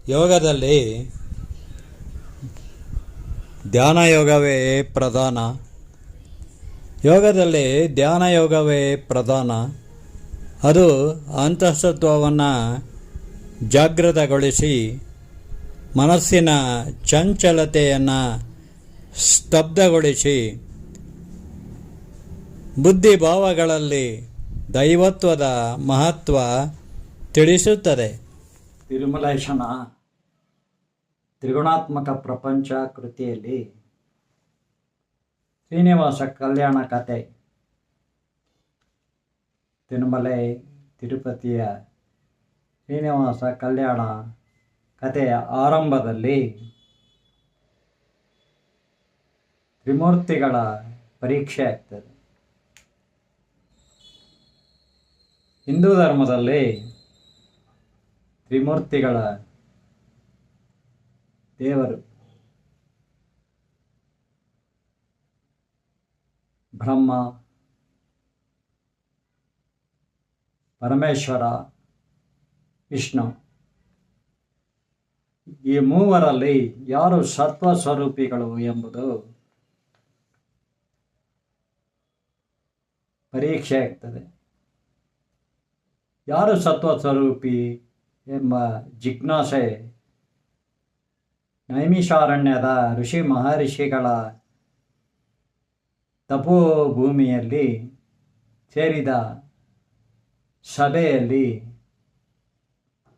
ಯೋಗದಲ್ಲಿ ಧ್ಯಾನ ಯೋಗವೇ ಪ್ರಧಾನ. ಯೋಗದಲ್ಲಿ ಧ್ಯಾನ ಯೋಗವೇ ಪ್ರಧಾನ. ಅದು ಅಂತಃಸತ್ವವನ್ನು ಜಾಗೃತಗೊಳಿಸಿ ಮನಸ್ಸಿನ ಚಂಚಲತೆಯನ್ನು ಸ್ತಬ್ಧಗೊಳಿಸಿ ಬುದ್ಧಿಭಾವಗಳಲ್ಲಿ ದೈವತ್ವದ ಮಹತ್ವ ತಿಳಿಸುತ್ತದೆ. ತಿರುಮಲೇಶನ ತ್ರಿಗುಣಾತ್ಮಕ ಪ್ರಪಂಚ ಕೃತಿಯಲ್ಲಿ ಶ್ರೀನಿವಾಸ ಕಲ್ಯಾಣ ಕಥೆ, ತಿರುಮಲೆ ತಿರುಪತಿಯ ಶ್ರೀನಿವಾಸ ಕಲ್ಯಾಣ ಕಥೆಯ ಆರಂಭದಲ್ಲಿ ತ್ರಿಮೂರ್ತಿಗಳ ಪರೀಕ್ಷೆ ಆಗ್ತದೆ. ಹಿಂದೂ ಧರ್ಮದಲ್ಲಿ ತ್ರಿಮೂರ್ತಿಗಳ ದೇವರು ಬ್ರಹ್ಮ, ಪರಮೇಶ್ವರ, ವಿಷ್ಣು. ಈ ಮೂವರಲ್ಲಿ ಯಾರು ಸತ್ವ ಸ್ವರೂಪಿಗಳು ಎಂಬುದು ಪರೀಕ್ಷೆ ಆಗ್ತದೆ. ಯಾರು ಸತ್ವ ಸ್ವರೂಪಿ ಎಂಬ ಜಿಜ್ಞಾಸೆ ನೈಮಿಷಾರಣ್ಯದ ಋಷಿ ಮಹರ್ಷಿಗಳ ತಪೋಭೂಮಿಯಲ್ಲಿ ಸೇರಿದ ಸಭೆಯಲ್ಲಿ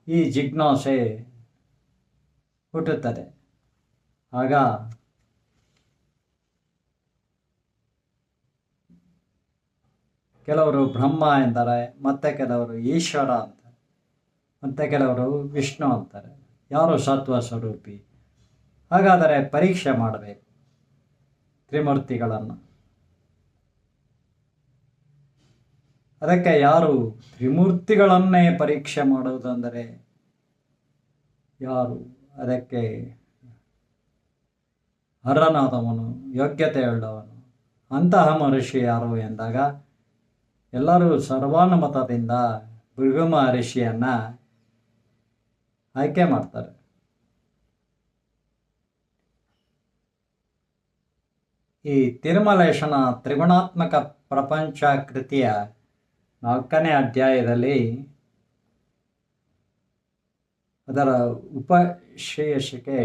ಈ ಜಿಜ್ಞಾಸೆ ಹುಟ್ಟುತ್ತದೆ. ಆಗ ಕೆಲವರು ಬ್ರಹ್ಮ ಎಂದರೆ, ಮತ್ತೆ ಕೆಲವರು ಈಶ್ವರ ಅಂತಾರೆ, ಮತ್ತೆ ಕೆಲವರು ವಿಷ್ಣು ಅಂತಾರೆ. ಯಾರು ಸತ್ವ ಸ್ವರೂಪಿ? ಹಾಗಾದರೆ ಪರೀಕ್ಷೆ ಮಾಡಬೇಕು ತ್ರಿಮೂರ್ತಿಗಳನ್ನು. ಅದಕ್ಕೆ ಯಾರು ತ್ರಿಮೂರ್ತಿಗಳನ್ನೇ ಪರೀಕ್ಷೆ ಮಾಡುವುದಂದರೆ ಯಾರು? ಅದಕ್ಕೆ ಅರ್ಹನಾದವನು, ಯೋಗ್ಯತೆ ಉಳ್ಳವನು. ಅಂತಹ ಮಹರ್ಷಿ ಯಾರು ಎಂದಾಗ ಎಲ್ಲರೂ ಸರ್ವಾನುಮತದಿಂದ ಭೃಗು ಮಹರ್ಷಿಯನ್ನು ಆಯ್ಕೆ ಮಾಡ್ತಾರೆ. ಈ ತಿರುಮಲೇಶನ ತ್ರಿಗುಣಾತ್ಮಕ ಪ್ರಪಂಚ ಕೃತಿಯ 4ನೇ ಅಧ್ಯಾಯದಲ್ಲಿ ಅದರ ಉಪಶೀರ್ಷಿಕೆ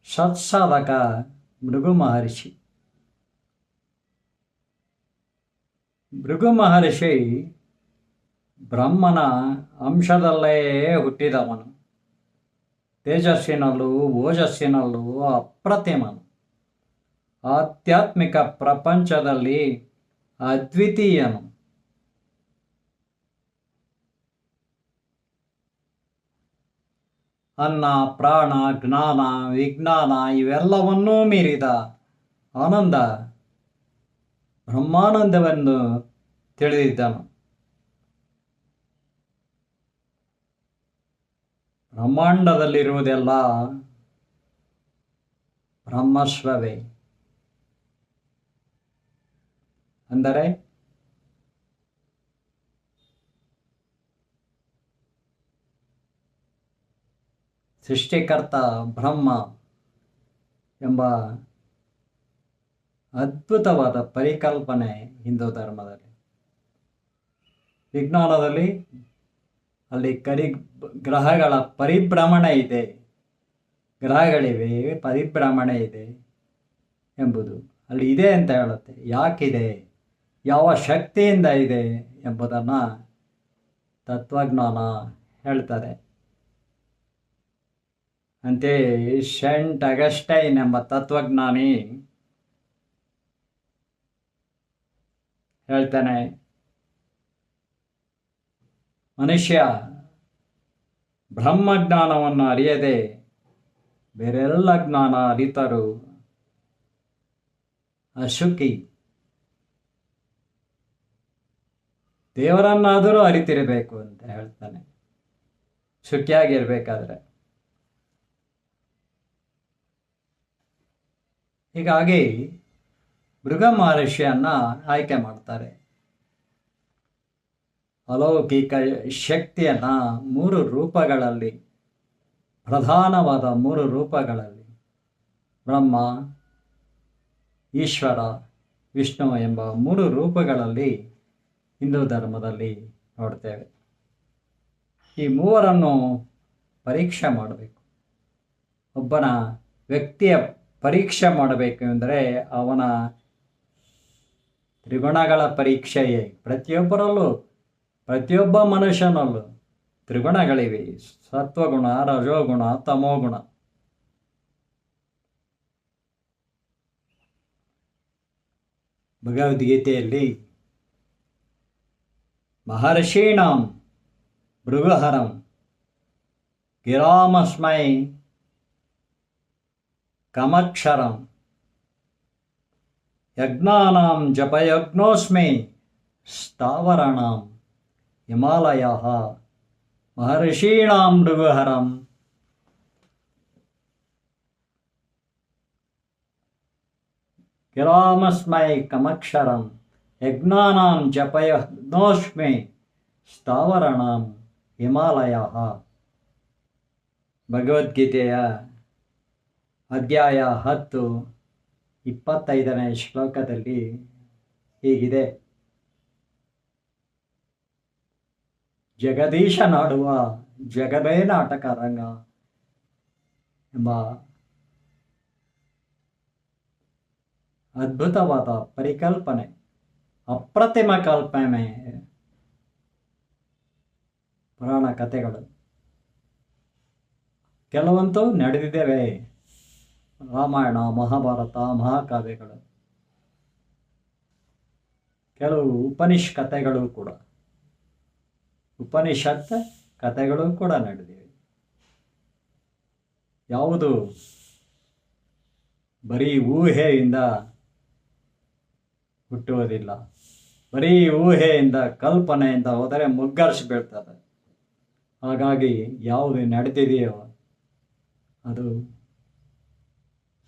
ಸತ್ಸಾಧಕ ಭೃಗು ಮಹರ್ಷಿ. ಭೃಗು ಮಹರ್ಷಿ ಬ್ರಹ್ಮನ ಅಂಶದಲ್ಲೇ ಹುಟ್ಟಿದವನು. ತೇಜಸ್ಸಿನಲ್ಲೂ ಓಜಸ್ಸಿನಲ್ಲೂ ಅಪ್ರತಿಮನು. ಆಧ್ಯಾತ್ಮಿಕ ಪ್ರಪಂಚದಲ್ಲಿ ಅದ್ವಿತೀಯನು. ಅನ್ನ, ಪ್ರಾಣ, ಜ್ಞಾನ, ವಿಜ್ಞಾನ ಇವೆಲ್ಲವನ್ನೂ ಮೀರಿದ ಆನಂದ ಬ್ರಹ್ಮಾನಂದವೆಂದು ತಿಳಿದಿದ್ದನು. ಬ್ರಹ್ಮಾಂಡದಲ್ಲಿರುವುದೆಲ್ಲ ಬ್ರಹ್ಮಸ್ವವೇ. ಅಂದರೆ ಸೃಷ್ಟಿಕರ್ತ ಬ್ರಹ್ಮ ಎಂಬ ಅದ್ಭುತವಾದ ಪರಿಕಲ್ಪನೆ ಹಿಂದೂ ಧರ್ಮದಲ್ಲಿ. ವಿಜ್ಞಾನದಲ್ಲಿ ಅಲ್ಲಿ ಗ್ರಹಗಳ ಪರಿಭ್ರಮಣೆ ಇದೆ, ಗ್ರಹಗಳಿವೆ, ಪರಿಭ್ರಮಣೆ ಇದೆ ಎಂಬುದು ಅಲ್ಲಿ ಇದೆ ಅಂತ ಹೇಳುತ್ತೆ. ಯಾಕಿದೆ, ಯಾವ ಶಕ್ತಿಯಿಂದ ಇದೆ ಎಂಬುದನ್ನು ತತ್ವಜ್ಞಾನ ಹೇಳ್ತಾರೆ. ಅಂತೆಯೇ ಸೆಂಟ್ ಅಗಸ್ಟೈನ್ ಎಂಬ ತತ್ವಜ್ಞಾನಿ ಹೇಳ್ತಾನೆ, ಮನುಷ್ಯ ಬ್ರಹ್ಮಜ್ಞಾನವನ್ನು ಅರಿಯದೆ ಬೇರೆಲ್ಲ ಜ್ಞಾನ ಅರಿತರೂ ಅಸುಖಿ. ದೇವರನ್ನಾದರೂ ಅರಿತಿರಬೇಕು ಅಂತ ಹೇಳ್ತಾನೆ, ಸುಖಿಯಾಗಿರ್ಬೇಕಾದ್ರೆ. ಹೀಗಾಗಿ ಭೃಗು ಮಹರ್ಷಿಯನ್ನು ಆಯ್ಕೆ ಮಾಡ್ತಾರೆ. ಅಲೌಕಿಕ ಶಕ್ತಿಯನ್ನು 3 ರೂಪಗಳಲ್ಲಿ ಪ್ರಧಾನವಾದ 3 ರೂಪಗಳಲ್ಲಿ ಬ್ರಹ್ಮ, ಈಶ್ವರ, ವಿಷ್ಣು ಎಂಬ 3 ರೂಪಗಳಲ್ಲಿ ಹಿಂದೂ ಧರ್ಮದಲ್ಲಿ ನೋಡ್ತೇವೆ. ಈ ಮೂವರನ್ನು ಪರೀಕ್ಷೆ ಮಾಡಬೇಕು. ಒಬ್ಬನ ವ್ಯಕ್ತಿಯ ಪರೀಕ್ಷೆ ಮಾಡಬೇಕು ಅಂದರೆ ಅವನ ತ್ರಿಗುಣಗಳ ಪರೀಕ್ಷೆಯೇ. ಪ್ರತಿಯೊಬ್ಬ ಮನುಷ್ಯನಲ್ಲೂ ತ್ರಿಗುಣಗಳಿವೆ: ಸತ್ವಗುಣ, ರಜೋಗುಣ, ತಮೋಗುಣ. ಭಗವದ್ಗೀತೆಯಲ್ಲಿ ಮಹರ್ಷೀಣಾಂ ಭೃಗುಹರಂ ಗಿರಾಮಸ್ಮೈ ಕಮಕ್ಷರಂ ಯಜ್ಞಾನಾಂ ಜಪಯಜ್ಞೋಸ್ಮಿ ಸ್ಥಾವರಾಣಾಂ ಹಿಮಾಲಯಃ ಮಹರ್ಷೀಣಾಂ ಭೃಗುಹರಂ ಗಿರಾಮಸ್ಮೈ ಕಮಕ್ಷರಂ ಯಜ್ಞಾನಾಂ ಜಪಯಜ್ಞೋಸ್ಮಿ ಸ್ಥಾವರಾಣಾಂ ಹಿಮಾಲಯಃ. ಭಗವದ್ಗೀತೆಯ ಅಧ್ಯಾಯ 10 25ನೇ ಶ್ಲೋಕದಲ್ಲಿ ಹೀಗಿದೆ: ಜಗದೀಶನಾಡುವ ಜಗದೇ ನಾಟಕ ರಂಗ ಎಂಬ ಅದ್ಭುತವಾದ ಪರಿಕಲ್ಪನೆ, ಅಪ್ರತಿಮ ಕಲ್ಪನೆ ಪುರಾಣ ಕಥೆಗಳು ಕೆಲವಂತೂ ನಡೆದಿದ್ದೇವೆ. ರಾಮಾಯಣ, ಮಹಾಭಾರತ, ಮಹಾಕಾವ್ಯಗಳು, ಕೆಲವು ಉಪನಿಷತ್ ಕಥೆಗಳು ಕೂಡ ನಡೆದಿವೆ. ಯಾವುದು ಬರೀ ಊಹೆಯಿಂದ ಹುಟ್ಟುವುದಿಲ್ಲ. ಬರೀ ಊಹೆಯಿಂದ, ಕಲ್ಪನೆಯಿಂದ ಹೋದರೆ ಮುಗ್ಗರಿಸಿ ಬೀಳ್ತದೆ. ಹಾಗಾಗಿ ಯಾವುದು ನಡೆದಿದೆಯೋ ಅದು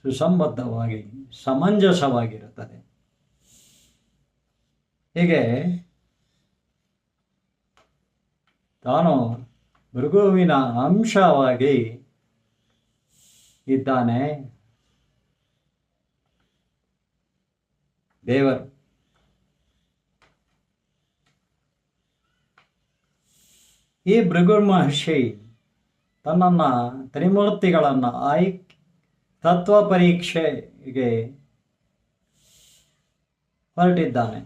ಸುಸಂಬದ್ಧವಾಗಿ, ಸಮಂಜಸವಾಗಿರುತ್ತದೆ. ಹೀಗೆ ತಾನು ಭೃಗುವಿನ ಅಂಶವಾಗಿ ಇದ್ದಾನೆ ದೇವರು. ಈ ಭೃಗು ಮಹರ್ಷಿ ತನ್ನನ್ನು ತ್ರಿಮೂರ್ತಿಗಳನ್ನು ತತ್ವ ಪರೀಕ್ಷೆಗೆ ಹೊರಟಿದ್ದಾನೆ.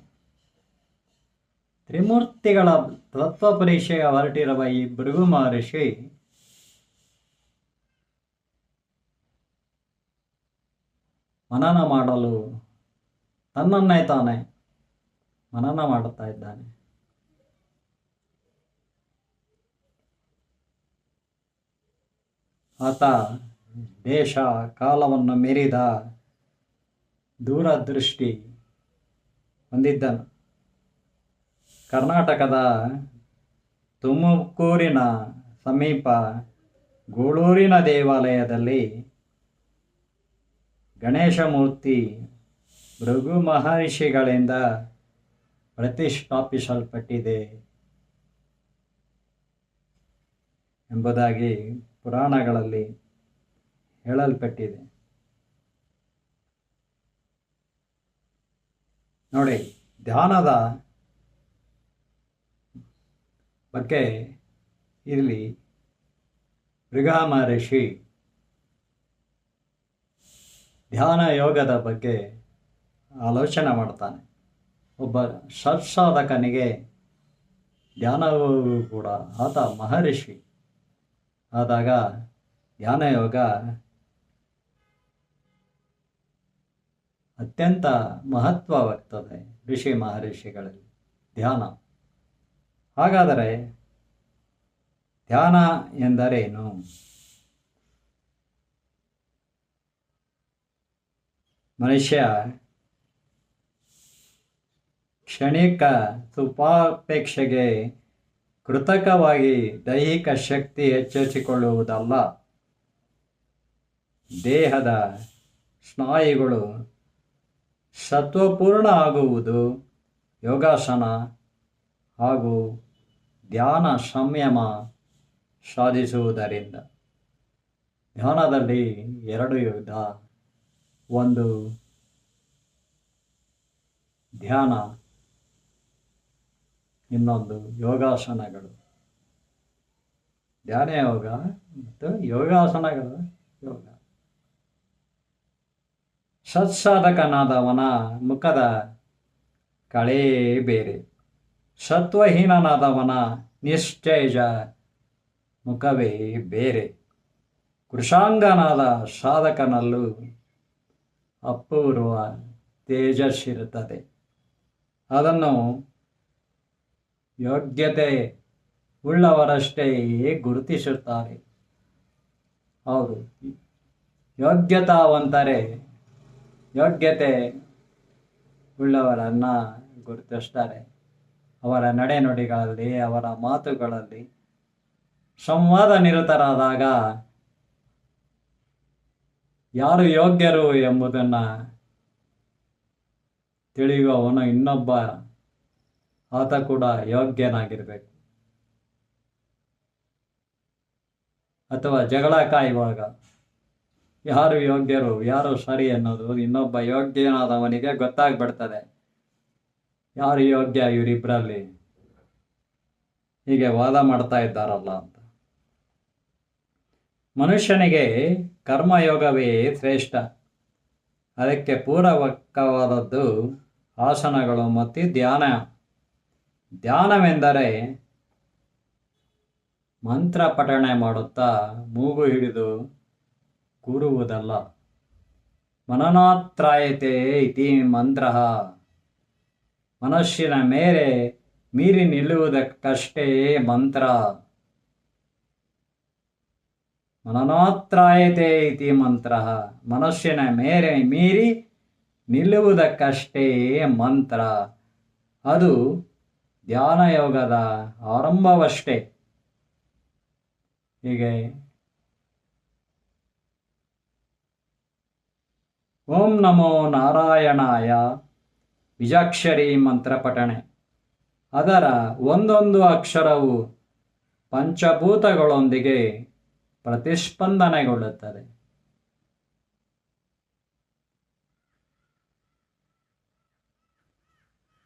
ತ್ರಿಮೂರ್ತಿಗಳ ತತ್ವ ಪರೀಕ್ಷೆಗೆ ಹೊರಟಿರುವ ಈ ಭೃಗು ಮಹರ್ಷಿ ಮನನ ಮಾಡಲು ತನ್ನನ್ನೇ ತಾನೇ ಮನನ ಮಾಡುತ್ತಾ ಇದ್ದಾನೆ. ಆತ ದೇಶ ಕಾಲವನ್ನು ಮೀರಿದ ದೂರದೃಷ್ಟಿ ಹೊಂದಿದ್ದನು. ಕರ್ನಾಟಕದ ತುಮಕೂರಿನ ಸಮೀಪ ಗೂಳೂರಿನ ದೇವಾಲಯದಲ್ಲಿ ಗಣೇಶ ಮೂರ್ತಿ ಭೃಗು ಮಹರ್ಷಿಗಳಿಂದ ಪ್ರತಿಷ್ಠಾಪಿಸಲ್ಪಟ್ಟಿದೆ ಎಂಬುದಾಗಿ ಪುರಾಣಗಳಲ್ಲಿ ಹೇಳಲ್ಪಟ್ಟಿದೆ. ನೋಡಿ, ಧ್ಯಾನದ ಬಗ್ಗೆ ಇಲ್ಲಿ ಭೃಗು ಮಹರ್ಷಿ ಧ್ಯಾನ ಯೋಗದ ಬಗ್ಗೆ ಆಲೋಚನೆ ಮಾಡ್ತಾನೆ. ಒಬ್ಬ ಸತ್ಸಾಧಕನಿಗೆ ಧ್ಯಾನವೂ ಕೂಡ ಆತ ಮಹರ್ಷಿ ಆದಾಗ ಧ್ಯಾನ ಯೋಗ ಅತ್ಯಂತ ಮಹತ್ವವಾಗ್ತದೆ ಋಷಿ ಮಹರ್ಷಿಗಳಲ್ಲಿ ಧ್ಯಾನ. ಹಾಗಾದರೆ ಧ್ಯಾನ ಎಂದರೇನು? ಮನುಷ್ಯ ಕ್ಷಣಿಕ ಸುಖಾಪೇಕ್ಷೆಗೆ ಕೃತಕವಾಗಿ ದೈಹಿಕ ಶಕ್ತಿ ಹೆಚ್ಚಿಸಿಕೊಳ್ಳುವುದಲ್ಲ. ದೇಹದ ಸ್ನಾಯುಗಳು ಸತ್ವಪೂರ್ಣ ಆಗುವುದು ಯೋಗಾಸನ ಹಾಗೂ ಧ್ಯಾನ ಸಂಯಮ ಸಾಧಿಸುವುದರಿಂದ. ಧ್ಯಾನದಲ್ಲಿ ಎರಡು ವಿಧ. ಒಂದು ಧ್ಯಾನ, ಇನ್ನೊಂದು ಯೋಗಾಸನಗಳು. ಧ್ಯಾನ ಯೋಗ ಮತ್ತು ಯೋಗಾಸನಗಳು. ಯೋಗ ಸತ್ಸಾಧಕನಾದವನ ಮುಖದ ಕಳೆ ಬೇರೆ, ಸತ್ವಹೀನನಾದವನ ನಿಶ್ಚೇಜ ಮುಖವೇ ಬೇರೆ. ಕೃಷಾಂಗನಾದ ಸಾಧಕನಲ್ಲೂ ಅಪೂರ್ವ ತೇಜಸ್ಸಿರುತ್ತದೆ. ಅದನ್ನು ಯೋಗ್ಯತೆ ಉಳ್ಳವರಷ್ಟೇ ಗುರುತಿಸುತ್ತಾರೆ. ಹೌದು, ಯೋಗ್ಯತೆ ಉಳ್ಳವರನ್ನು ಗುರುತಿಸ್ತಾರೆ. ಅವರ ನಡೆನುಡಿಗಳಲ್ಲಿ, ಅವರ ಮಾತುಗಳಲ್ಲಿ ಸಂವಾದ ನಿರತರಾದಾಗ ಯಾರು ಯೋಗ್ಯರು ಎಂಬುದನ್ನು ತಿಳಿಯುವವನು ಇನ್ನೊಬ್ಬ ಆತ ಕೂಡ ಯೋಗ್ಯನಾಗಿರಬೇಕು. ಅಥವಾ ಜಗಳ ಕಾಯುವಾಗ ಯಾರು ಯೋಗ್ಯರು ಯಾರು ಸರಿ ಅನ್ನೋದು ಇನ್ನೊಬ್ಬ ಯೋಗ್ಯನಾದವನಿಗೆ ಗೊತ್ತಾಗ್ಬಿಡ್ತದೆ. ಯಾರು ಯೋಗ್ಯ ಇವರಿಬ್ಬರಲ್ಲಿ, ಹೀಗೆ ವಾದ ಮಾಡ್ತಾ ಇದ್ದಾರಲ್ಲ ಅಂತ. ಮನುಷ್ಯನಿಗೆ ಕರ್ಮಯೋಗವೇ ಶ್ರೇಷ್ಠ. ಅದಕ್ಕೆ ಪೂರಕವಾದದ್ದು ಆಸನಗಳು ಮತ್ತು ಧ್ಯಾನ. ಧ್ಯಾನವೆಂದರೆ ಮಂತ್ರ ಪಠಣೆ ಮಾಡುತ್ತಾ ಮೂಗು ಹಿಡಿದು ಕೂರುವುದಲ್ಲ. ಮನನಾತ್ರಾಯತೆ ಇತಿ ಮಂತ್ರ. ಮನಸ್ಸಿನ ಮೀರಿ ನಿಲ್ಲುವುದಕ್ಕಷ್ಟೇ ಮಂತ್ರ. ಮನನಾತ್ರಾಯತೆ ಇತಿ ಮಂತ್ರ. ಮನಸ್ಸಿನ ಮೀರಿ ನಿಲ್ಲುವುದಕ್ಕಷ್ಟೇ ಮಂತ್ರ. ಅದು ಧ್ಯಾನಯೋಗದ ಆರಂಭವಷ್ಟೇ. ಹೀಗೆ ಓಂ ನಮೋ ನಾರಾಯಣಾಯ ಬೀಜಾಕ್ಷರಿ ಮಂತ್ರ ಪಠಣೆ. ಅದರ ಒಂದೊಂದು ಅಕ್ಷರವು ಪಂಚಭೂತಗಳೊಂದಿಗೆ ಪ್ರತಿಸ್ಪಂದನೆಗೊಳ್ಳುತ್ತದೆ.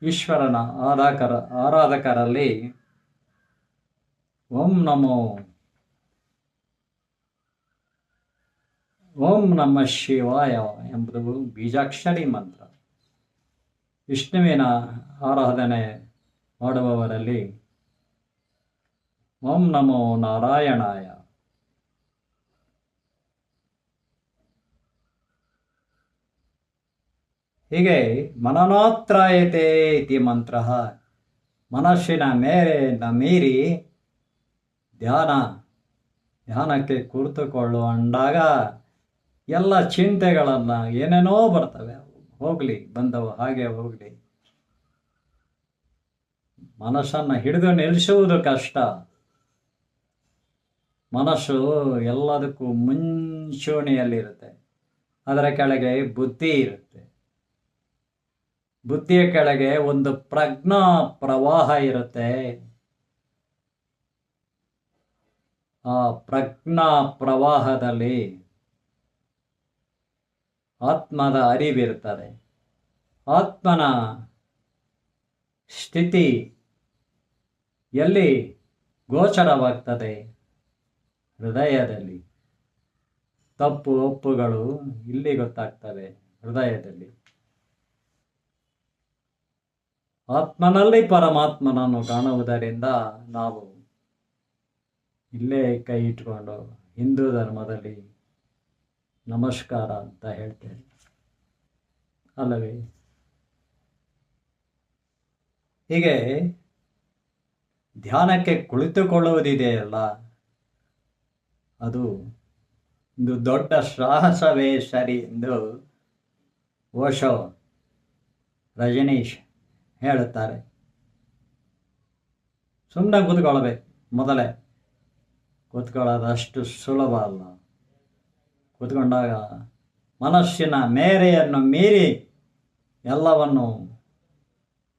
ಈಶ್ವರನ ಆರಾಧಕರಲ್ಲಿ ಓಂ ನಮ ಶಿವಾಯ ಎಂಬುದು ಬೀಜಾಕ್ಷರಿ ಮಂತ್ರ. ವಿಷ್ಣುವಿನ ಆರಾಧನೆ ಮಾಡುವವರಲ್ಲಿ ಓಂ ನಮೋ ನಾರಾಯಣಾಯ. ಹೀಗೆ ಮನನಾತ್ರಾಯತೆ ಇತಿ ಮಂತ್ರ. ಮನಸ್ಸಿನ ಮೀರಿ ಧ್ಯಾನಕ್ಕೆ ಕುಳಿತುಕೊಳ್ಳುವಂಡಾಗ ಎಲ್ಲ ಚಿಂತೆಗಳನ್ನು ಏನೇನೋ ಬರ್ತವೆ. ಹೋಗಲಿ, ಬಂದವು ಹಾಗೆ ಹೋಗಲಿ. ಮನಸ್ಸನ್ನು ಹಿಡಿದು ನಿಲ್ಲಿಸುವುದು ಕಷ್ಟ. ಮನಸ್ಸು ಎಲ್ಲದಕ್ಕೂ ಮುಂಚೂಣಿಯಲ್ಲಿರುತ್ತೆ. ಅದರ ಕೆಳಗೆ ಬುದ್ಧಿ ಇರುತ್ತೆ. ಬುದ್ಧಿಯ ಕೆಳಗೆ ಒಂದು ಪ್ರಜ್ಞಾ ಪ್ರವಾಹ ಇರುತ್ತೆ. ಆ ಪ್ರಜ್ಞಾ ಪ್ರವಾಹದಲ್ಲಿ ಆತ್ಮದ ಅರಿವಿರುತ್ತದೆ. ಆತ್ಮನ ಸ್ಥಿತಿ ಎಲ್ಲಿ ಗೋಚರವಾಗ್ತದೆ? ಹೃದಯದಲ್ಲಿ. ತಪ್ಪು ಒಪ್ಪುಗಳು ಇಲ್ಲಿ ಗೊತ್ತಾಗ್ತವೆ, ಹೃದಯದಲ್ಲಿ. ಆತ್ಮನಲ್ಲಿ ಪರಮಾತ್ಮನನ್ನು ಕಾಣುವುದರಿಂದ ನಾವು ಇಲ್ಲೇ ಕೈ ಇಟ್ಕೊಂಡು ಹಿಂದೂ ಧರ್ಮದಲ್ಲಿ ನಮಸ್ಕಾರ ಅಂತ ಹೇಳ್ತೇವೆ ಅಲ್ಲವೇ? ಹೀಗೆ ಧ್ಯಾನಕ್ಕೆ ಕುಳಿತುಕೊಳ್ಳುವುದಿದೆಯಲ್ಲ, ಅದು ಒಂದು ದೊಡ್ಡ ಸಾಹಸವೇ ಸರಿ ಎಂದು ಓಶೋ, ರಜನೀಶ್ ಹೇಳುತ್ತಾರೆ. ಸುಮ್ಮನೆ ಕೂತ್ಕೊಳ್ಬೇಕು. ಮೊದಲೇ ಕೂತ್ಕೊಳ್ಳೋದಷ್ಟು ಸುಲಭ ಅಲ್ಲ. ಕೂತ್ಕೊಂಡಾಗ ಮನಸ್ಸಿನ ಮೇರೆಯನ್ನು ಮೀರಿ, ಎಲ್ಲವನ್ನು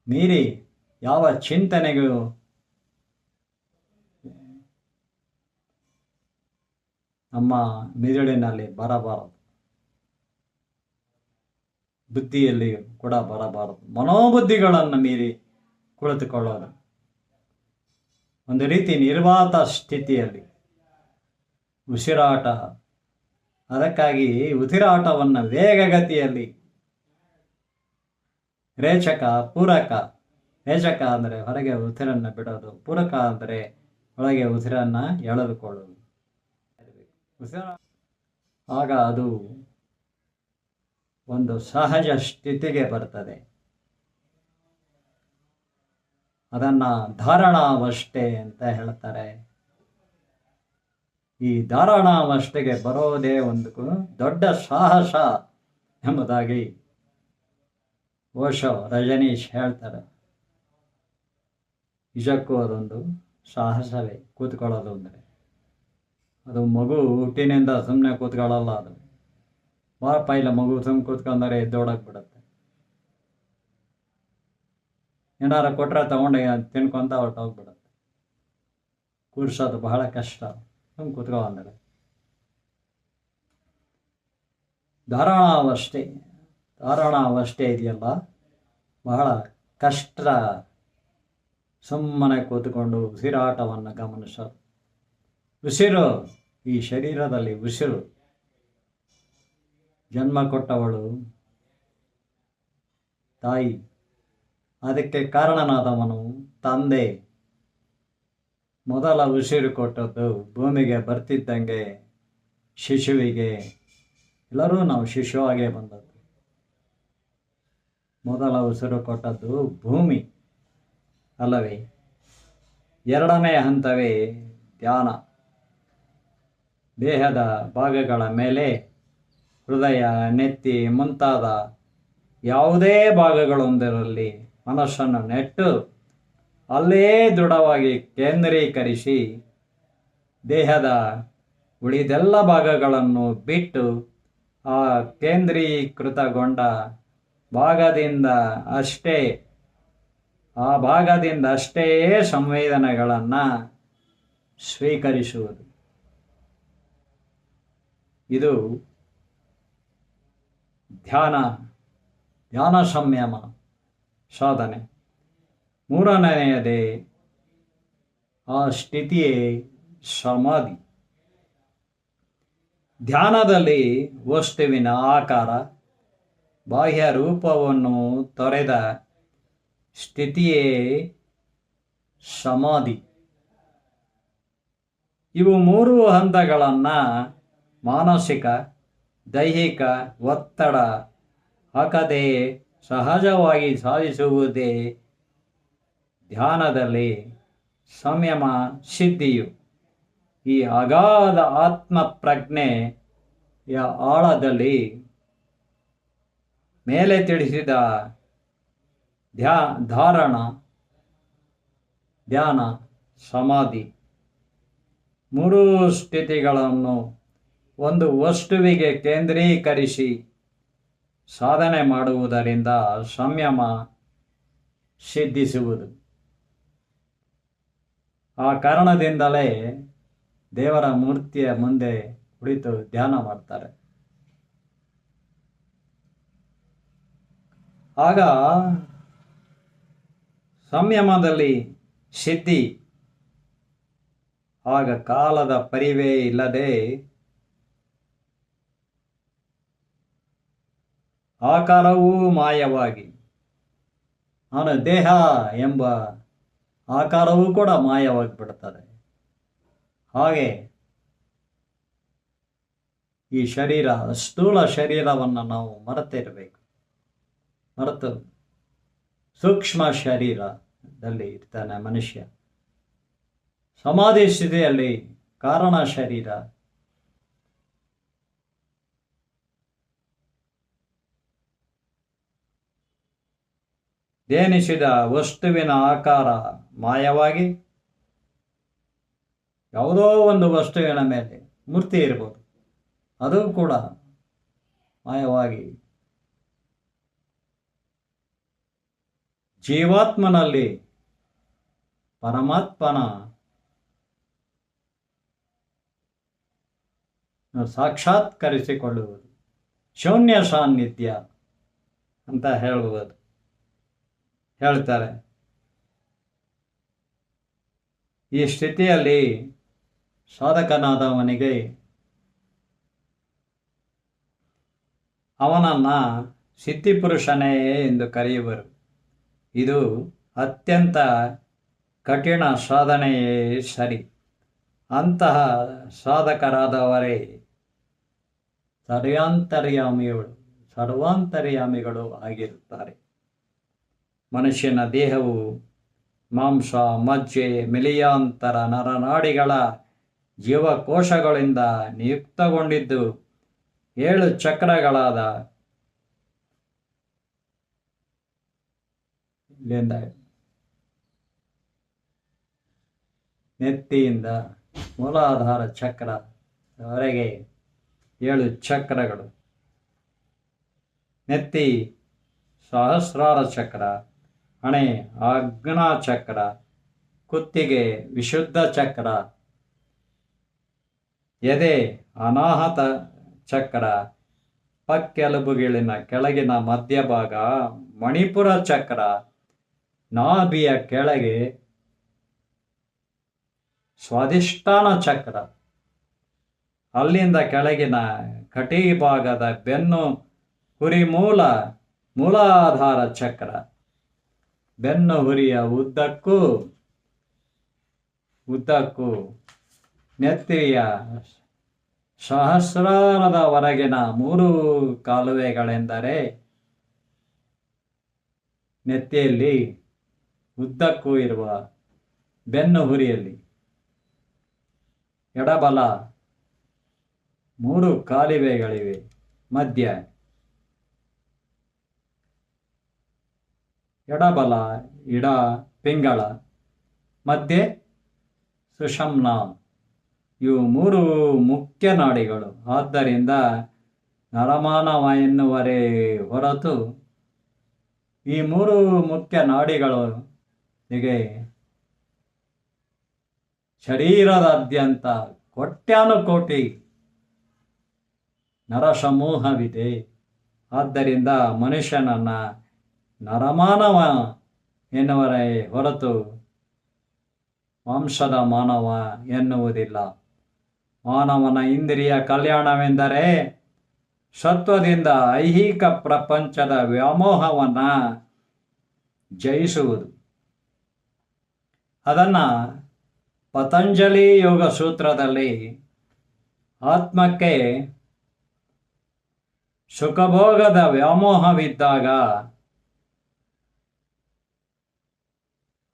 ಮೀರಿ, ಯಾವ ಚಿಂತನೆಗೂ ನಮ್ಮ ಮಿದುಳಿನಲ್ಲಿ ಬರಬಾರದು, ಬುದ್ಧಿಯಲ್ಲಿ ಕೂಡ ಬರಬಾರದು. ಮನೋಬುದ್ಧಿಗಳನ್ನು ಮೀರಿ ಕುಳಿತುಕೊಳ್ಳೋದು, ಒಂದು ರೀತಿ ನಿರ್ವಾತ ಸ್ಥಿತಿಯಲ್ಲಿ ಉಸಿರಾಟ. ಅದಕ್ಕಾಗಿ ಉಸಿರಾಟವನ್ನು ವೇಗಗತಿಯಲ್ಲಿ ರೇಚಕ, ಪೂರಕ. ರೇಚಕ ಅಂದರೆ ಹೊರಗೆ ಉಸಿರನ್ನು ಬಿಡೋದು, ಪೂರಕ ಅಂದರೆ ಒಳಗೆ ಉಸಿರನ್ನು ಎಳೆದುಕೊಳ್ಳೋದು. ಆಗ ಅದು ಒಂದು ಸಹಜ ಸ್ಥಿತಿಗೆ ಬರ್ತದೆ. ಅದನ್ನು ಧಾರಣಾವಸ್ಥೆ ಅಂತ ಹೇಳ್ತಾರೆ. ಈ ಧಾರಣಾವಸ್ಥೆಗೆ ಬರೋದೇ ಒಂದು ದೊಡ್ಡ ಸಾಹಸ ಎಂಬುದಾಗಿ ಓಶೋ, ರಜನೀಶ್ ಹೇಳ್ತಾರೆ. ನಿಜಕ್ಕೂ ಅದೊಂದು ಸಾಹಸವೇ ಕೂತ್ಕೊಳ್ಳೋದು ಅಂದರೆ. ಅದು ಮಗು ಹುಟ್ಟಿನಿಂದ ಸುಮ್ಮನೆ ಕೂತ್ಕೊಳ್ಳಲ್ಲ. ಅದು ಬಾರಪ್ಪ ಇಲ್ಲ ಮಗು ಸುಮ್ಮನೆ ಕೂತ್ಕೊಂಡರೆ ಎದ್ದೋಡಕ್ಕೆ ಬಿಡುತ್ತೆ. ಏನಾರು ಕೊಟ್ಟರೆ ತಗೊಂಡು ತಿನ್ಕೊಂತ ಹೊರಟೋಗ್ಬಿಡುತ್ತೆ. ಕೂರ್ಸೋದು ಬಹಳ ಕಷ್ಟ. ಸುಮ್ಮನೆ ಕೂತ್ಕೊ ಅಂದರೆ ಧಾರಣಾವಸ್ಥೆ ಇದೆಯಲ್ಲ, ಬಹಳ ಕಷ್ಟ. ಸುಮ್ಮನೆ ಕೂತ್ಕೊಂಡು ಉಸಿರಾಟವನ್ನು ಗಮನಿಸೋದು. ಉಸಿರು, ಈ ಶರೀರದಲ್ಲಿ ಉಸಿರು. ಜನ್ಮ ಕೊಟ್ಟವಳು ತಾಯಿ, ಅದಕ್ಕೆ ಕಾರಣನಾದವನು ತಂದೆ. ಮೊದಲ ಉಸಿರು ಕೊಟ್ಟದ್ದು ಭೂಮಿಗೆ ಬರ್ತಿದ್ದಂಗೆ ಶಿಶುವಿಗೆ. ಎಲ್ಲರೂ ನಾವು ಶಿಶುವಾಗೇ ಬಂದದ್ದು. ಮೊದಲ ಉಸಿರು ಕೊಟ್ಟದ್ದು ಭೂಮಿ ಅಲ್ಲವೇ? ಎರಡನೇ ಹಂತವೇ ಧ್ಯಾನ. ದೇಹದ ಭಾಗಗಳ ಮೇಲೆ ಹೃದಯ, ನೆತ್ತಿ ಮುಂತಾದ ಯಾವುದೇ ಭಾಗಗಳೊಂದರಲ್ಲಿ ಮನಸ್ಸನ್ನು ನೆಟ್ಟು ಅಲ್ಲೇ ದೃಢವಾಗಿ ಕೇಂದ್ರೀಕರಿಸಿ ದೇಹದ ಉಳಿದೆಲ್ಲ ಭಾಗಗಳನ್ನು ಬಿಟ್ಟು ಆ ಕೇಂದ್ರೀಕೃತಗೊಂಡ ಭಾಗದಿಂದ ಅಷ್ಟೇ ಸಂವೇದನೆಗಳನ್ನು ಸ್ವೀಕರಿಸುವುದು. ಇದು ಧ್ಯಾನ ಸಂಯಮ ಸಾಧನೆ. ಮೂರನೆಯದೇ ಆ ಸ್ಥಿತಿಯೇ ಸಮಾಧಿ. ಧ್ಯಾನದಲ್ಲಿ ವಸ್ತುವಿನ ಆಕಾರ, ಬಾಹ್ಯ ರೂಪವನ್ನು ತೊರೆದ ಸ್ಥಿತಿಯೇ ಸಮಾಧಿ. ಇವು ಮೂರು ಹಂತಗಳನ್ನು ಮಾನಸಿಕ, ದೈಹಿಕ ಒತ್ತಡ ಹಾಕದೆ ಸಹಜವಾಗಿ ಸಾಧಿಸುವುದೇ ಧ್ಯಾನದಲ್ಲಿ ಸಂಯಮ ಸಿದ್ಧಿಯು. ಈ ಅಗಾಧ ಆತ್ಮಪ್ರಜ್ಞೆಯ ಆಳದಲ್ಲಿ ಮೇಲೆ ತಿಳಿಸಿದ ಧ್ಯಾನ, ಸಮಾಧಿ ಮೂರೂ ಸ್ಥಿತಿಗಳನ್ನು ಒಂದು ವಸ್ತುವಿಗೆ ಕೇಂದ್ರೀಕರಿಸಿ ಸಾಧನೆ ಮಾಡುವುದರಿಂದ ಸಂಯಮ ಸಿದ್ಧಿಸುವುದು. ಆ ಕಾರಣದಿಂದಲೇ ದೇವರ ಮೂರ್ತಿಯ ಮುಂದೆ ಕುಳಿತು ಧ್ಯಾನ ಮಾಡ್ತಾರೆ. ಆಗ ಸಂಯಮದಲ್ಲಿ ಸಿದ್ಧಿ. ಆಗ ಕಾಲದ ಪರಿವೇ ಇಲ್ಲದೆ ಆಕಾರವೂ ಮಾಯವಾಗಿ, ನಾನು ದೇಹ ಎಂಬ ಆಕಾರವೂ ಕೂಡ ಮಾಯವಾಗಿ ಬಿಡುತ್ತದೆ. ಹಾಗೆ ಈ ಶರೀರ, ಸ್ಥೂಲ ಶರೀರವನ್ನು ನಾವು ಮರೆತು ಸೂಕ್ಷ್ಮ ಶರೀರದಲ್ಲಿ ಇರ್ತಾನೆ ಮನುಷ್ಯ. ಸಮಾಧಿ ಸ್ಥಿತಿಯಲ್ಲಿ ಕಾರಣ ಶರೀರ. ಧ್ಯಾನಿಸಿದ ವಸ್ತುವಿನ ಆಕಾರ ಮಾಯವಾಗಿ, ಯಾವುದೋ ಒಂದು ವಸ್ತುವಿನ ಮೇಲೆ ಮೂರ್ತಿ ಇರ್ಬೋದು, ಅದು ಕೂಡ ಮಾಯವಾಗಿ ಜೀವಾತ್ಮನಲ್ಲಿ ಪರಮಾತ್ಮನ ಸಾಕ್ಷಾತ್ಕರಿಸಿಕೊಳ್ಳುವುದು, ಶೂನ್ಯ ಸಾನ್ನಿಧ್ಯ ಅಂತ ಹೇಳ್ತಾರೆ. ಈ ಸ್ಥಿತಿಯಲ್ಲಿ ಸಾಧಕನಾದವನಿಗೆ ಅವನನ್ನು ಸಿದ್ಧಿಪುರುಷನೇ ಎಂದು ಕರೆಯುವರು. ಇದು ಅತ್ಯಂತ ಕಠಿಣ ಸಾಧನೆಯೇ ಸರಿ. ಅಂತಹ ಸಾಧಕರಾದವರೇ ಸರ್ವಾಂತರ್ಯಾಮಿಗಳು ಆಗಿರುತ್ತಾರೆ. ಮನುಷ್ಯನ ದೇಹವು ಮಾಂಸ, ಮಜ್ಜೆ, ಮಿಲಿಯಾಂತರ ನರನಾಡಿಗಳ ಜೀವಕೋಶಗಳಿಂದ ನಿಯುಕ್ತಗೊಂಡಿದ್ದು 7 ಚಕ್ರಗಳಾದ ನೆತ್ತಿಯಿಂದ ಮೂಲಾಧಾರ ಚಕ್ರದವರೆಗೆ 7 ಚಕ್ರಗಳು. ನೆತ್ತಿ ಸಹಸ್ರಾರ ಚಕ್ರ, ಹಣೆ ಆಜ್ಞಾ ಚಕ್ರ, ಕುತ್ತಿಗೆ ವಿಶುದ್ಧ ಚಕ್ರ, ಎದೆ ಅನಾಹತ ಚಕ್ರ, ಪಕ್ಕೆಲುಬುಗಳಿನ ಕೆಳಗಿನ ಮಧ್ಯಭಾಗ ಮಣಿಪುರ ಚಕ್ರ, ನಾಭಿಯ ಕೆಳಗೆ ಸ್ವಾಧಿಷ್ಠಾನ ಚಕ್ರ, ಅಲ್ಲಿಂದ ಕೆಳಗಿನ ಕಟಿ ಭಾಗದ ಬೆನ್ನು ಹುರಿ ಮೂಲಾಧಾರ ಚಕ್ರ, ಬೆನ್ನು ಹುರಿಯ ಉದ್ದಕ್ಕೂ ನೆತ್ತಿಯ ಸಹಸ್ರಾರದವರೆಗಿನ 3 ಕಾಲುವೆಗಳೆಂದರೆ ನೆತ್ತಿಯಲ್ಲಿ ಉದ್ದಕ್ಕೂ ಇರುವ ಬೆನ್ನು ಹುರಿಯಲ್ಲಿ ಎಡಬಲ 3 ಕಾಲುವೆಗಳಿವೆ. ಮಧ್ಯ ಎಡಬಲ ಇಡ ಪಿಂಗಳ, ಮಧ್ಯೆ ಸುಷುಮ್ನ. ಇವು 3 ಮುಖ್ಯ ನಾಡಿಗಳು. ಆದ್ದರಿಂದ ನರಮಾನವ ಎನ್ನುವರೇ ಹೊರತು ಈ 3 ಮುಖ್ಯ ನಾಡಿಗಳಿಗೆ ಶರೀರದಾದ್ಯಂತ ಕೋಟ್ಯಾನುಕೋಟಿ ನರಸಮೂಹವಿದೆ. ಆದ್ದರಿಂದ ಮನುಷ್ಯನನ್ನು ನರಮಾನವ ಎನ್ನುವರೇ ಹೊರತು ಮಾಂಸದ ಮಾನವ ಎನ್ನುವುದಿಲ್ಲ. ಮಾನವನ ಇಂದ್ರಿಯ ಕಲ್ಯಾಣವೆಂದರೆ ಸತ್ವದಿಂದ ಐಹಿಕ ಪ್ರಪಂಚದ ವ್ಯಾಮೋಹವನ್ನು ಜಯಿಸುವುದು. ಅದನ್ನು ಪತಂಜಲಿ ಯೋಗ ಸೂತ್ರದಲ್ಲಿ ಆತ್ಮಕ್ಕೆ ಸುಖಭೋಗದ ವ್ಯಾಮೋಹವಿದ್ದಾಗ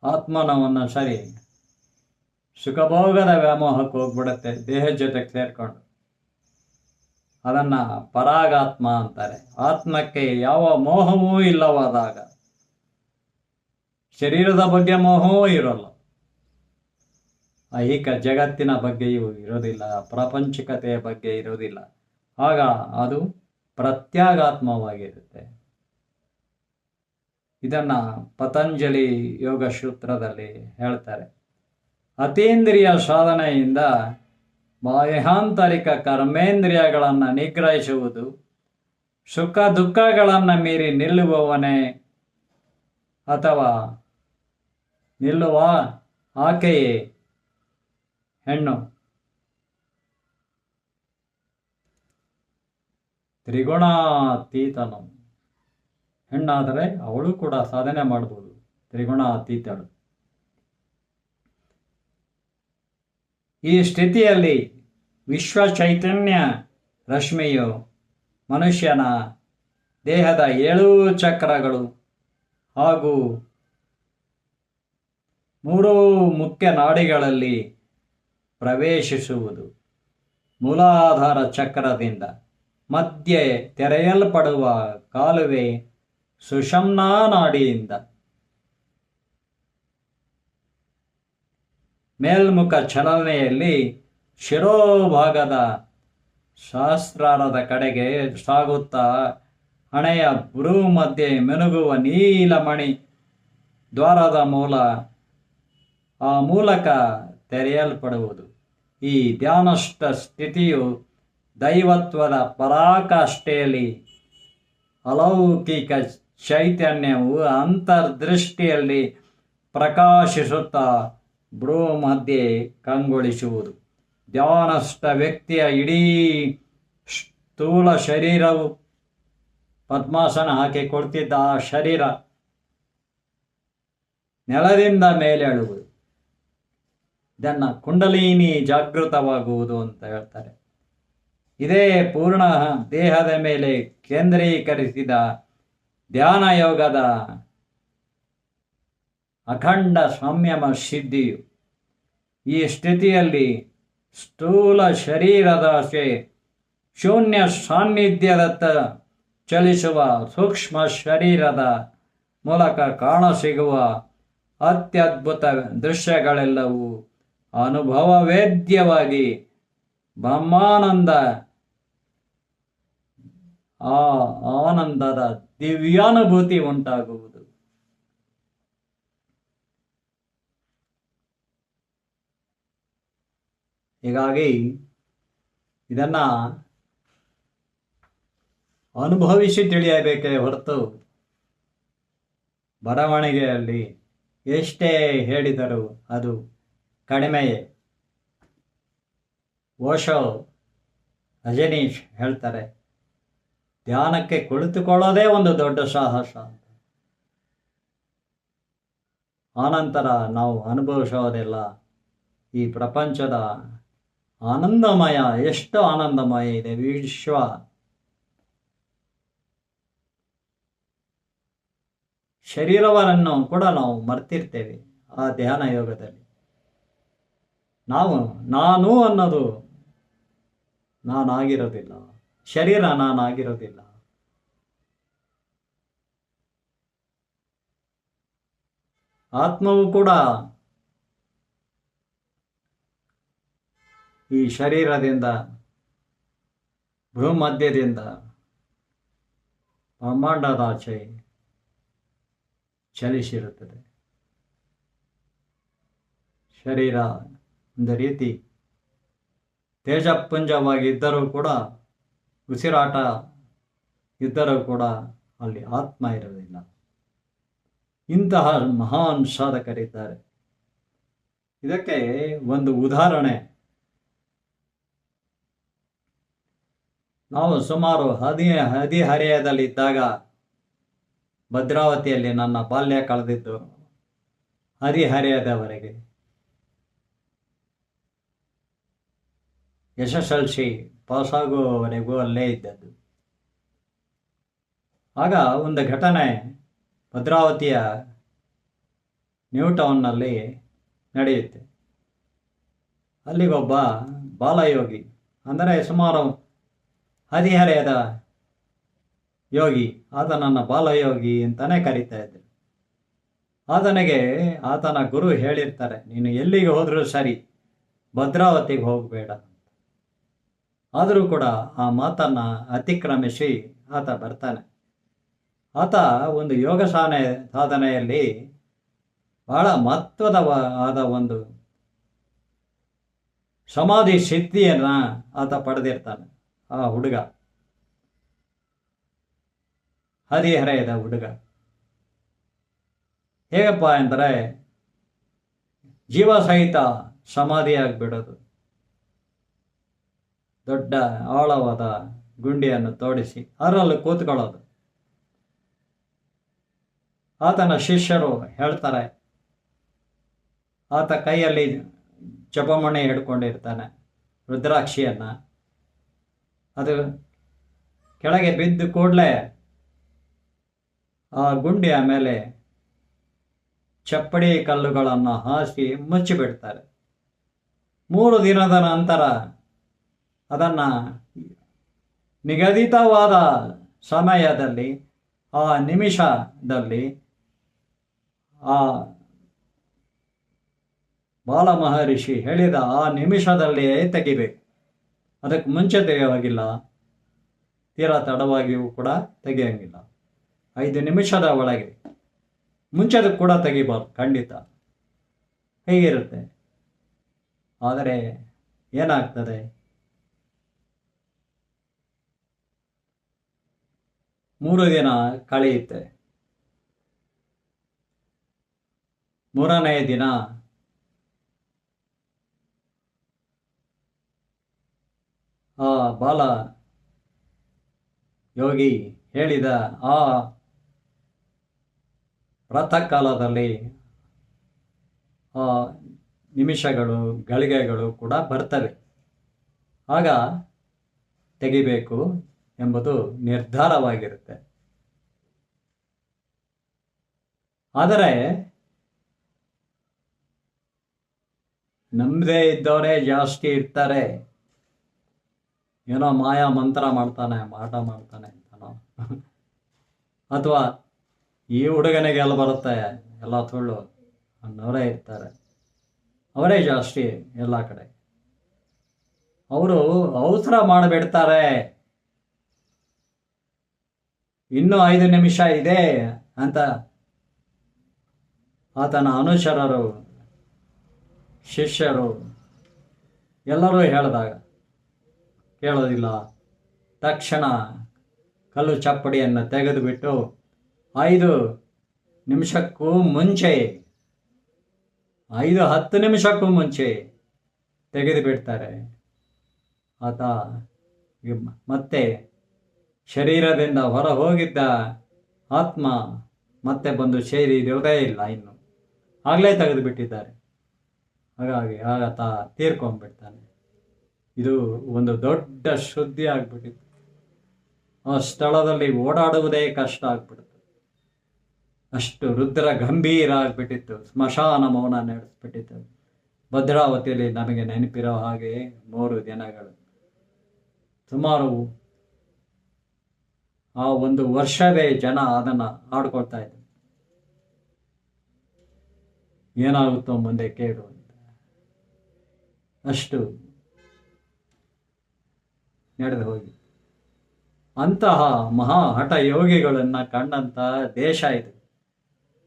ಆತ್ಮನವನ್ನು ಸುಖಭೋಗದ ವ್ಯಾಮೋಹಕ್ಕೆ ಹೋಗ್ಬಿಡುತ್ತೆ, ದೇಹದ ಜೊತೆಗೆ ಸೇರಿಕೊಂಡು. ಅದನ್ನು ಪರಾಗಾತ್ಮ ಅಂತಾರೆ. ಆತ್ಮಕ್ಕೆ ಯಾವ ಮೋಹವೂ ಇಲ್ಲವಾದಾಗ ಶರೀರದ ಬಗ್ಗೆ ಮೋಹವೂ ಇರೋಲ್ಲ, ಐಹಿಕ ಜಗತ್ತಿನ ಬಗ್ಗೆಯೂ ಇರೋದಿಲ್ಲ, ಪ್ರಾಪಂಚಿಕತೆಯ ಬಗ್ಗೆ ಇರೋದಿಲ್ಲ. ಆಗ ಅದು ಪ್ರತ್ಯಗಾತ್ಮವಾಗಿರುತ್ತೆ. ಇದನ್ನು ಪತಂಜಲಿ ಯೋಗ ಸೂತ್ರದಲ್ಲಿ ಹೇಳ್ತಾರೆ. ಅತೀಂದ್ರಿಯ ಸಾಧನೆಯಿಂದ ಬಾಹ್ಯಾಂತರಿಕ ಕರ್ಮೇಂದ್ರಿಯಗಳನ್ನು ನಿಗ್ರಹಿಸುವುದು, ಸುಖ ದುಃಖಗಳನ್ನು ಮೀರಿ ನಿಲ್ಲುವವನೇ ಅಥವಾ ನಿಲ್ಲುವ ಆಕೆಯೇ ಹೆಣ್ಣು. ತ್ರಿಗುಣಾತೀತನು. ಹೆಣ್ಣಾದರೆ ಅವಳು ಕೂಡ ಸಾಧನೆ ಮಾಡ್ಬೋದು, ತ್ರಿಗುಣಾತೀತಳು. ಈ ಸ್ಥಿತಿಯಲ್ಲಿ ವಿಶ್ವ ಚೈತನ್ಯ ರಶ್ಮಿಯು ಮನುಷ್ಯನ ದೇಹದ 7 ಚಕ್ರಗಳು ಹಾಗೂ 3 ಮುಖ್ಯ ನಾಡಿಗಳಲ್ಲಿ ಪ್ರವೇಶಿಸುವುದು. ಮೂಲಾಧಾರ ಚಕ್ರದಿಂದ ಮಧ್ಯೆ ತೆರೆಯಲ್ಪಡುವ ಕಾಲುವೆ ಸುಷುಮ್ನಾ ನಾಡಿಯಿಂದ ಮೇಲ್ಮುಖ ಚಲನೆಯಲ್ಲಿ ಶಿರೋಭಾಗದ ಸಹಸ್ರಾರದ ಕಡೆಗೆ ಸಾಗುತ್ತಾ ಹಣೆಯ ಭ್ರೂ ಮಧ್ಯೆ ಮೆನುಗುವ ನೀಲಮಣಿ ದ್ವಾರದ ಮೂಲಕ ತೆರೆಯಲ್ಪಡುವುದು. ಈ ಧ್ಯಾನಸ್ಥ ಸ್ಥಿತಿಯು ದೈವತ್ವದ ಪರಾಕಾಷ್ಠೆಯಲ್ಲಿ ಅಲೌಕಿಕ ಚೈತನ್ಯವು ಅಂತರ್ದೃಷ್ಟಿಯಲ್ಲಿ ಪ್ರಕಾಶಿಸುತ್ತಾ ಭ್ರೂ ಮಧ್ಯೆ ಕಂಗೊಳಿಸುವುದು. ಧ್ಯಾನಸ್ಥ ವ್ಯಕ್ತಿಯ ಇಡೀ ಸ್ಥೂಲ ಶರೀರವು, ಪದ್ಮಾಸನ ಹಾಕಿ ಕೊಡ್ತಿದ್ದ ಆ ಶರೀರ ನೆಲದಿಂದ ಮೇಲೇಳುವುದು. ಇದನ್ನು ಕುಂಡಲಿನಿ ಜಾಗೃತವಾಗುವುದು ಅಂತ ಹೇಳ್ತಾರೆ. ಇದೇ ಪೂರ್ಣ ದೇಹದ ಮೇಲೆ ಕೇಂದ್ರೀಕರಿಸಿದ ಧ್ಯಾನ ಯೋಗದ ಅಖಂಡ ಸಂಯಮ ಸಿದ್ಧಿಯು. ಈ ಸ್ಥಿತಿಯಲ್ಲಿ ಸ್ಥೂಲ ಶರೀರದ ಶೂನ್ಯ ಸಾನ್ನಿಧ್ಯದತ್ತ ಚಲಿಸುವ ಸೂಕ್ಷ್ಮ ಶರೀರದ ಮೂಲಕ ಕಾಣಸಿಗುವ ಅತ್ಯದ್ಭುತ ದೃಶ್ಯಗಳೆಲ್ಲವೂ ಅನುಭವವೇದ್ಯವಾಗಿ ಬ್ರಹ್ಮಾನಂದ, ಆ ಆನಂದದ ದಿವ್ಯಾನುಭೂತಿ ಉಂಟಾಗುವುದು. ಹೀಗಾಗಿ ಇದನ್ನು ಅನುಭವಿಸಿ ತಿಳಿಯಬೇಕೇ ಹೊರತು ಬರವಣಿಗೆಯಲ್ಲಿ ಎಷ್ಟೇ ಹೇಳಿದರೂ ಅದು ಕಡಿಮೆಯೇ. ಓಶೋ, ರಜನೀಶ್ ಹೇಳ್ತಾರೆ, ಧ್ಯಾನಕ್ಕೆ ಕುಳಿತುಕೊಳ್ಳೋದೇ ಒಂದು ದೊಡ್ಡ ಸಾಹಸ. ಆನಂತರ ನಾವು ಅನುಭವಿಸೋದೆಲ್ಲ ಈ ಪ್ರಪಂಚದ ಆನಂದಮಯ. ಎಷ್ಟು ಆನಂದಮಯ ಇದೆ ವಿಶ್ವ. ಶರೀರವನ್ನು ಕೂಡ ನಾವು ಮರ್ತಿರ್ತೇವೆ ಆ ಧ್ಯಾನ ಯೋಗದಲ್ಲಿ. ನಾನು ಅನ್ನೋದು ನಾನಾಗಿರೋದಿಲ್ಲ, ಶರೀರ ನಾನಾಗಿರೋದಿಲ್ಲ. ಆತ್ಮವು ಕೂಡ ಈ ಶರೀರದಿಂದ, ಭೂಮಧ್ಯದಿಂದ ಬ್ರಹ್ಮಾಂಡದಾಚೆ ಚಲಿಸಿರುತ್ತದೆ. ಶರೀರ ಒಂದು ರೀತಿ ತೇಜಪುಂಜವಾಗಿ ಇದ್ದರೂ ಕೂಡ, ಉಸಿರಾಟ ಇದ್ದರೂ ಕೂಡ ಅಲ್ಲಿ ಆತ್ಮ ಇರೋದಿಲ್ಲ. ಇಂತಹ ಮಹಾನ್ ಸಾಧಕರಿದ್ದಾರೆ. ಇದಕ್ಕೆ ಒಂದು ಉದಾಹರಣೆ, ನಾವು ಸುಮಾರು ಹದಿಹರೆಯದಲ್ಲಿದ್ದಾಗ ಭದ್ರಾವತಿಯಲ್ಲಿ ನನ್ನ ಬಾಲ್ಯ ಕಳೆದಿದ್ದು. ಹದಿಹರೆಯದವರೆಗೆ SSLC ಪಾಸಾಗುವವರೆಗೂ ಅಲ್ಲೇ ಇದ್ದದ್ದು. ಆಗ ಒಂದು ಘಟನೆ ಭದ್ರಾವತಿಯ ನ್ಯೂ ಟೌನ್ನಲ್ಲಿ ನಡೆಯುತ್ತೆ. ಅಲ್ಲಿಗೊಬ್ಬ ಬಾಲಯೋಗಿ, ಅಂದರೆ ಸುಮಾರು ಹದಿಹರೆಯದ ಯೋಗಿ, ಆತನನ್ನು ಬಾಲಯೋಗಿ ಅಂತಲೇ ಕರೀತಾ ಇದ್ದರು. ಆತನಿಗೆ ಆತನ ಗುರು ಹೇಳಿರ್ತಾರೆ, ನೀನು ಎಲ್ಲಿಗೆ ಹೋದರೂ ಸರಿ, ಭದ್ರಾವತಿಗೆ ಹೋಗಬೇಡ. ಆದರೂ ಕೂಡ ಆ ಮಾತನ್ನು ಅತಿಕ್ರಮಿಸಿ ಆತ ಬರ್ತಾನೆ. ಆತ ಒಂದು ಯೋಗ ಸಾಧನೆಯಲ್ಲಿ ಬಹಳ ಮಹತ್ವದ ಒಂದು ಸಮಾಧಿ ಸಿದ್ಧಿಯನ್ನು ಆತ ಪಡೆದಿರ್ತಾನೆ. ಆ ಹುಡುಗ, ಹದಿಹರೆಯದ ಹುಡುಗ. ಹೇಗಪ್ಪ ಅಂದರೆ, ಜೀವ ಸಹಿತ ಸಮಾಧಿಯಾಗಿಬಿಡೋದು. ದೊಡ್ಡ ಆಳವಾದ ಗುಂಡಿಯನ್ನು ತೋಡಿಸಿ ಅದರಲ್ಲಿ ಕೂತ್ಕೊಳ್ಳೋದು. ಆತನ ಶಿಷ್ಯರು ಹೇಳ್ತಾರೆ, ಆತ ಕೈಯಲ್ಲಿ ಜಪಮಣಿ ಹಿಡ್ಕೊಂಡಿರ್ತಾನೆ, ರುದ್ರಾಕ್ಷಿಯನ್ನು. ಅದು ಕೆಳಗೆ ಬಿದ್ದ ಕೂಡಲೇ ಆ ಗುಂಡಿಯ ಮೇಲೆ ಚಪ್ಪಡಿ ಕಲ್ಲುಗಳನ್ನು ಹಾಸಿ ಮುಚ್ಚಿಬಿಡ್ತಾರೆ. 3 ದಿನದ ನಂತರ ಅದನ್ನು ನಿಗದಿತವಾದ ಸಮಯದಲ್ಲಿ, ಆ ನಿಮಿಷದಲ್ಲಿ ಆ ಬಾಲಮಹರ್ಷಿ ಹೇಳಿದ ಆ ನಿಮಿಷದಲ್ಲಿಯೇ ತೆಗಿಬೇಕು. ಅದಕ್ಕೆ ಮುಂಚೆ ತೆಗೆಯುವಾಗಿಲ್ಲ, ತೀರಾ ತಡವಾಗಿಯೂ ಕೂಡ ತೆಗೆಯೋಂಗಿಲ್ಲ. 5 ನಿಮಿಷದ ಒಳಗೆ, ಮುಂಚೆದು ಕೂಡ ತೆಗಿಬಾರ್ದು ಖಂಡಿತ. ಹೀಗಿರುತ್ತೆ. ಆದರೆ ಏನಾಗ್ತದೆ, 3 ದಿನ ಕಳೆಯುತ್ತೆ. 3ನೇ ದಿನ ಆ ಬಾಲ ಯೋಗಿ ಹೇಳಿದ ಆ ವ್ರತಕಾಲದಲ್ಲಿ ಆ ನಿಮಿಷಗಳು ಗಳಿಗೆಗಳು ಕೂಡ ಬರ್ತವೆ. ಆಗ ತೆಗಿಬೇಕು ಎಂಬುದು ನಿರ್ಧಾರವಾಗಿರುತ್ತೆ. ಆದರೆ ನಂಬದೇ ಇದ್ದವರೇ ಜಾಸ್ತಿ ಇರ್ತಾರೆ. ಏನೋ ಮಾಯಾ ಮಂತ್ರ ಮಾಡ್ತಾನೆ, ಮಾಟ ಮಾಡ್ತಾನೆ ಅಂತನೋ, ಅಥವಾ ಈ ಹುಡುಗನಿಗೆಲ್ಲ ಬರುತ್ತೆ ಎಲ್ಲ ಸುಳ್ಳು ಅನ್ನೋರೇ ಇರ್ತಾರೆ. ಅವರೇ ಜಾಸ್ತಿ ಎಲ್ಲ ಕಡೆ. ಅವರು ಅವಸರ ಮಾಡಿಬಿಡ್ತಾರೆ. ಇನ್ನೂ 5 ನಿಮಿಷ ಇದೆ ಅಂತ ಆತನ ಅನುಚರರು, ಶಿಷ್ಯರು ಎಲ್ಲರೂ ಹೇಳಿದಾಗ ಕೇಳೋದಿಲ್ಲ. ತಕ್ಷಣ ಕಲ್ಲು ಚಪ್ಪಡಿಯನ್ನು ತೆಗೆದುಬಿಟ್ಟು 5 ನಿಮಿಷಕ್ಕೂ ಮುಂಚೆ, 5-10 ನಿಮಿಷಕ್ಕೂ ಮುಂಚೆ ತೆಗೆದು ಬಿಡ್ತಾರೆ. ಆತ ಮತ್ತೆ ಶರೀರದಿಂದ ಹೊರ ಹೋಗಿದ್ದ ಆತ್ಮ ಮತ್ತೆ ಬಂದು ಸೇರಿರೋದೇ ಇಲ್ಲ, ಇನ್ನು ಆಗಲೇ ತೆಗೆದು ಬಿಟ್ಟಿದ್ದಾರೆ. ಹಾಗಾಗಿ ಆತ ತೀರ್ಕೊಂಡ್ಬಿಡ್ತಾನೆ. ಇದು ಒಂದು ದೊಡ್ಡ ಶುದ್ಧಿ ಆಗ್ಬಿಟ್ಟಿತ್ತು. ಆ ಸ್ಥಳದಲ್ಲಿ ಓಡಾಡುವುದೇ ಕಷ್ಟ ಆಗ್ಬಿಡ್ತು. ಅಷ್ಟು ರುದ್ರ ಗಂಭೀರ ಆಗ್ಬಿಟ್ಟಿತ್ತು. ಸ್ಮಶಾನ ಮೌನ ನಡೆಸ್ಬಿಟ್ಟಿತ್ತು. ಭದ್ರಾವತಿಯಲ್ಲಿ ನಮಗೆ ನೆನಪಿರೋ ಹಾಗೆ 3 ದಿನಗಳು, ಸುಮಾರು ಆ 1 ವರ್ಷವೇ ಜನ ಅದನ್ನು ಆಡ್ಕೊಳ್ತಾ ಇದ್ರು. ಏನಾಗುತ್ತೋ ಮುಂದೆ ಕೇಳು ಅಂತ. ಅಷ್ಟು ನಡೆದು ಹೋಗಿ ಅಂತಹ ಮಹಾ ಹಠ ಯೋಗಿಗಳನ್ನು ಕಂಡಂತ ದೇಶ ಇದು.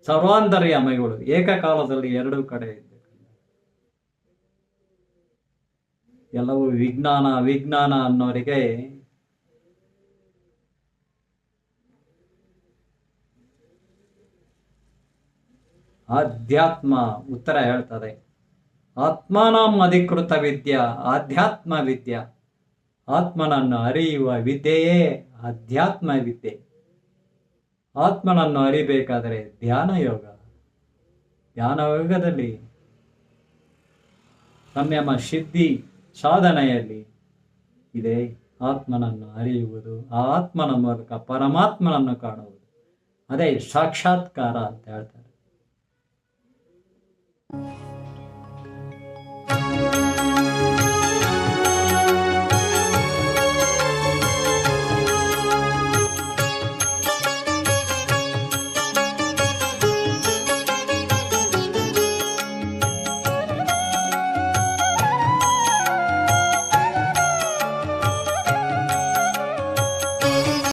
ಸರ್ವಾಂತರ್ಯಾಮಿಗಳು ಏಕಕಾಲದಲ್ಲಿ 2 ಕಡೆ ಇದ್ದರು. ಎಲ್ಲವೂ ವಿಜ್ಞಾನ ಅನ್ನೋರಿಗೆ ಆಧ್ಯಾತ್ಮ ಉತ್ತರ ಹೇಳ್ತದೆ. ಆತ್ಮಾನಂ ಅಧಿಕೃತ ವಿದ್ಯಾ ಆಧ್ಯಾತ್ಮ ವಿದ್ಯಾ. ಆತ್ಮನನ್ನು ಅರಿಯುವ ವಿದ್ಯೆಯೇ ಅಧ್ಯಾತ್ಮ ವಿದ್ಯೆ. ಆತ್ಮನನ್ನು ಅರಿಬೇಕಾದರೆ ಧ್ಯಾನ ಯೋಗದಲ್ಲಿ ಸಂಯಮ ಸಿದ್ಧಿ ಸಾಧನೆಯಲ್ಲಿ ಇದೆ ಆತ್ಮನನ್ನು ಅರಿಯುವುದು. ಆ ಆತ್ಮನ ಮೂಲಕ ಪರಮಾತ್ಮನನ್ನು ಕಾಣುವುದು. ಅದೇ ಸಾಕ್ಷಾತ್ಕಾರ ಅಂತ ಹೇಳ್ತಾರೆ.